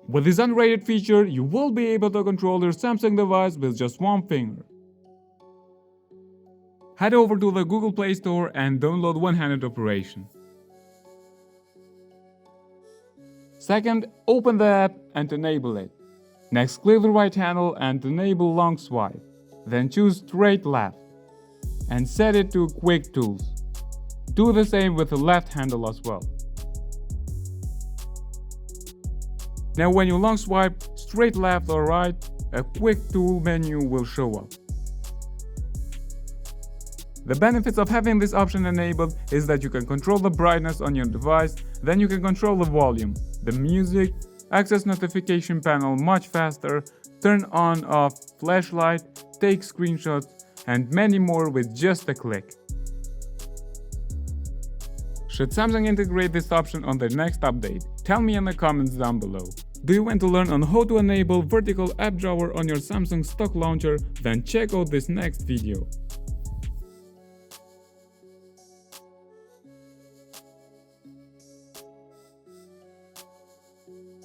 With this underrated feature, you will be able to control your Samsung device with just one finger. Head over to the Google Play Store and download one-handed operation. Second, open the app and enable it. Next, click the right handle and enable long swipe. Then choose straight left and set it to Quick Tools. Do the same with the left handle as well. Now when you long swipe straight left or right, a quick tool menu will show up. The benefits of having this option enabled is that you can control the brightness on your device, then you can control the volume, the music, access notification panel much faster, turn on off flashlight, take screenshots, and many more with just a click. Should Samsung integrate this option on their next update? Tell me in the comments down below. Do you want to learn on how to enable vertical app drawer on your Samsung stock launcher? Then check out this next video.